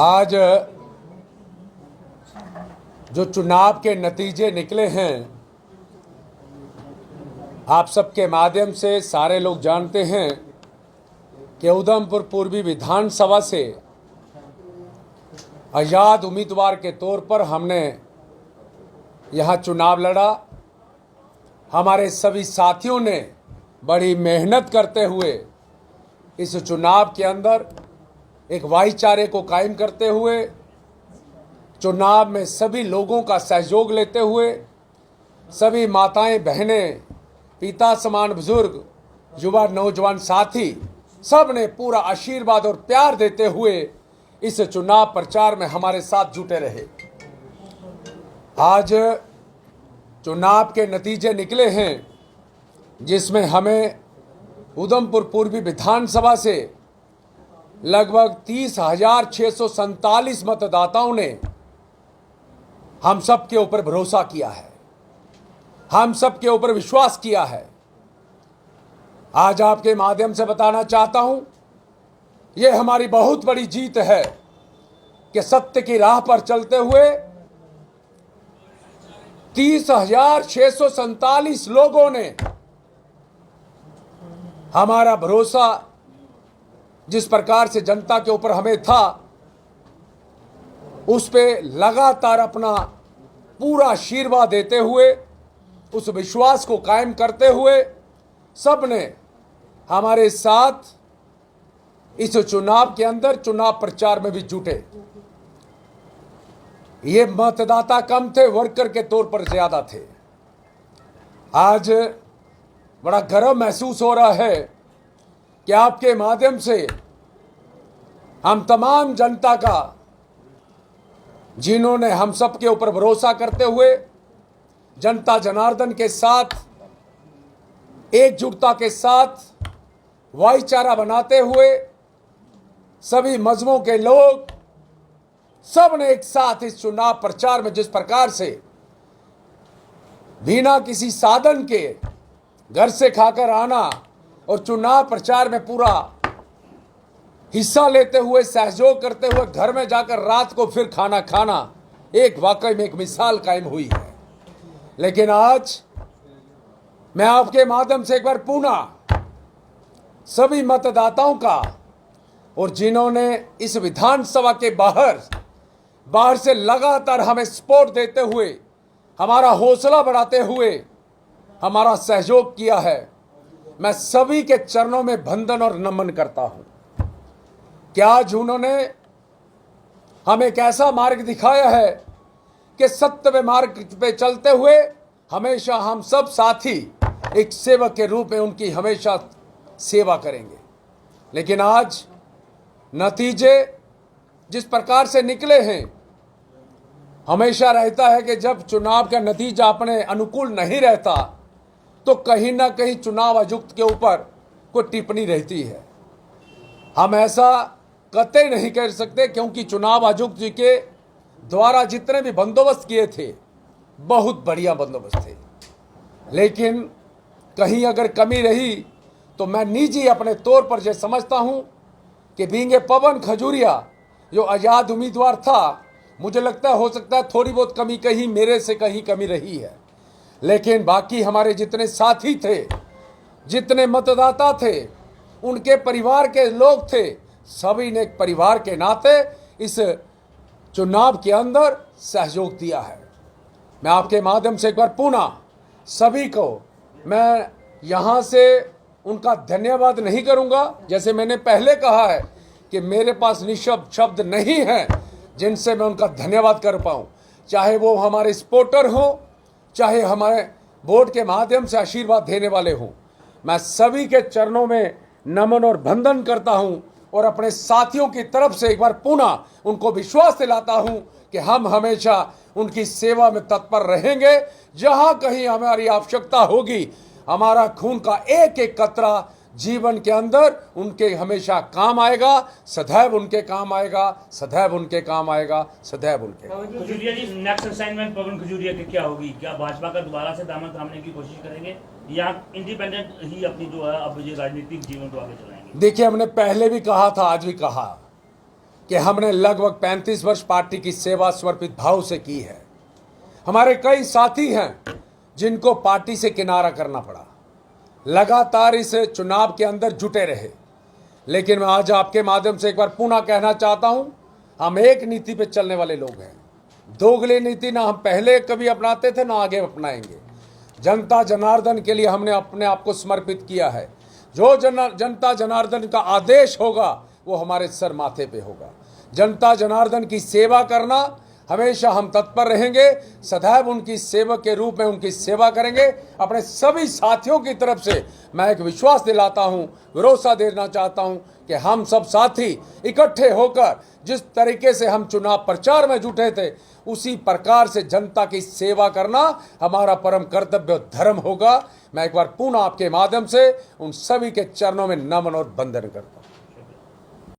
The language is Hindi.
आज जो चुनाव के नतीजे निकले हैं, आप सबके माध्यम से सारे लोग जानते हैं कि उधमपुर पूर्वी विधानसभा से आज़ाद उम्मीदवार के तौर पर हमने यहाँ चुनाव लड़ा। हमारे सभी साथियों ने बड़ी मेहनत करते हुए इस चुनाव के अंदर एक भाईचारे को कायम करते हुए, चुनाव में सभी लोगों का सहयोग लेते हुए, सभी माताएं बहनें, पिता समान बुजुर्ग, युवा नौजवान साथी सब ने पूरा आशीर्वाद और प्यार देते हुए इस चुनाव प्रचार में हमारे साथ जुटे रहे। आज चुनाव के नतीजे निकले हैं जिसमें हमें उधमपुर पूर्वी विधानसभा से लगभग 30,647 मतदाताओं ने हम सब के ऊपर भरोसा किया है, हम सब के ऊपर विश्वास किया है। आज आपके माध्यम से बताना चाहता हूं, यह हमारी बहुत बड़ी जीत है कि सत्य की राह पर चलते हुए 30,647 लोगों ने हमारा भरोसा जिस प्रकार से जनता के ऊपर हमें था, उस पे लगातार अपना पूरा आशीर्वाद देते हुए, उस विश्वास को कायम करते हुए सब ने हमारे साथ इस चुनाव के अंदर चुनाव प्रचार में भी जुटे। ये मतदाता कम थे, वर्कर के तौर पर ज्यादा थे। आज बड़ा गर्व महसूस हो रहा है कि आपके माध्यम से हम तमाम जनता का, जिन्होंने हम सब के ऊपर भरोसा करते हुए जनता जनार्दन के साथ एकजुटता के साथ भाईचारा बनाते हुए सभी मजहबों के लोग सब ने एक साथ इस चुनाव प्रचार में जिस प्रकार से बिना किसी साधन के घर से खाकर आना और चुनाव प्रचार में पूरा हिस्सा लेते हुए, सहयोग करते हुए घर में जाकर रात को फिर खाना खाना, एक वाकई में एक मिसाल कायम हुई है। लेकिन आज मैं आपके माध्यम से एक बार पुनः सभी मतदाताओं का, और जिन्होंने इस विधानसभा के बाहर से लगातार हमें सपोर्ट देते हुए, हमारा हौसला बढ़ाते हुए हमारा सहयोग किया है, मैं सभी के चरणों में वंदन और नमन करता हूं। क्या आज उन्होंने हमें एक ऐसा मार्ग दिखाया है कि सत्य में मार्ग पे चलते हुए हमेशा हम सब साथी एक सेवक के रूप में उनकी हमेशा सेवा करेंगे। लेकिन आज नतीजे जिस प्रकार से निकले हैं, हमेशा रहता है कि जब चुनाव का नतीजा अपने अनुकूल नहीं रहता तो कहीं ना कहीं चुनाव आयुक्त के ऊपर कोई टिप्पणी रहती है। हम ऐसा कतई नहीं कर सकते, क्योंकि चुनाव आयुक्त जी के द्वारा जितने भी बंदोबस्त किए थे बहुत बढ़िया बंदोबस्त थे। लेकिन कहीं अगर कमी रही तो मैं निजी अपने तौर पर यह समझता हूं कि बींगे पवन खजूरिया जो आज़ाद उम्मीदवार था, मुझे लगता है हो सकता है थोड़ी बहुत कमी कहीं मेरे से कहीं कमी रही है। लेकिन बाकी हमारे जितने साथी थे, जितने मतदाता थे, उनके परिवार के लोग थे, सभी ने एक परिवार के नाते इस चुनाव के अंदर सहयोग दिया है। मैं आपके माध्यम से एक बार पुनः सभी को मैं यहाँ से उनका धन्यवाद नहीं करूँगा। जैसे मैंने पहले कहा है कि मेरे पास निशब्द शब्द नहीं है जिनसे मैं उनका धन्यवाद कर पाऊँ, चाहे वो हमारे सपोर्टर हों, चाहे हमारे वोट के माध्यम से आशीर्वाद देने वाले हों। मैं सभी के चरणों में नमन और वंदन करता हूं और अपने साथियों की तरफ से एक बार पुनः उनको विश्वास दिलाता हूं कि हम हमेशा उनकी सेवा में तत्पर रहेंगे। जहां कहीं हमारी आवश्यकता होगी, हमारा खून का एक एक कतरा जीवन के अंदर उनके हमेशा काम आएगा, सदैव उनके काम आएगा, सदैव उनके काम आएगा, सदैव उनके। खजूरिया जी, नेक्स्ट असाइनमेंट पवन खजूरिया की क्या होगी? क्या भाजपा का दोबारा से दामन थामने की कोशिश करेंगे या इंडिपेंडेंट ही अपनी जो है अब ये राजनीतिक जीवन को आगे चलाएंगे? देखिए, हमने पहले भी कहा था, आज भी कहा कि हमने लगभग 35 वर्ष पार्टी की सेवा समर्पित भाव से की है। हमारे कई साथी हैं जिनको पार्टी से किनारा करना पड़ा, लगातार इस चुनाव के अंदर जुटे रहे, लेकिन मैं आज आपके माध्यम से एक बार पुनः कहना चाहता हूं, हम एक नीति पे चलने वाले लोग हैं। दोगली नीति ना हम पहले कभी अपनाते थे ना आगे अपनाएंगे। जनता जनार्दन के लिए हमने अपने आप को समर्पित किया है। जो जनता जनार्दन का आदेश होगा वो हमारे सर माथे पे होगा। जनता जनार्दन की सेवा करना हमेशा हम तत्पर रहेंगे, सदैव उनकी सेवक के रूप में उनकी सेवा करेंगे। अपने सभी साथियों की तरफ से मैं एक विश्वास दिलाता हूं, भरोसा देना चाहता हूं कि हम सब साथी इकट्ठे होकर जिस तरीके से हम चुनाव प्रचार में जुटे थे, उसी प्रकार से जनता की सेवा करना हमारा परम कर्तव्य और धर्म होगा। मैं एक बार पुनः आपके माध्यम से उन सभी के चरणों में नमन और वंदन करता हूं।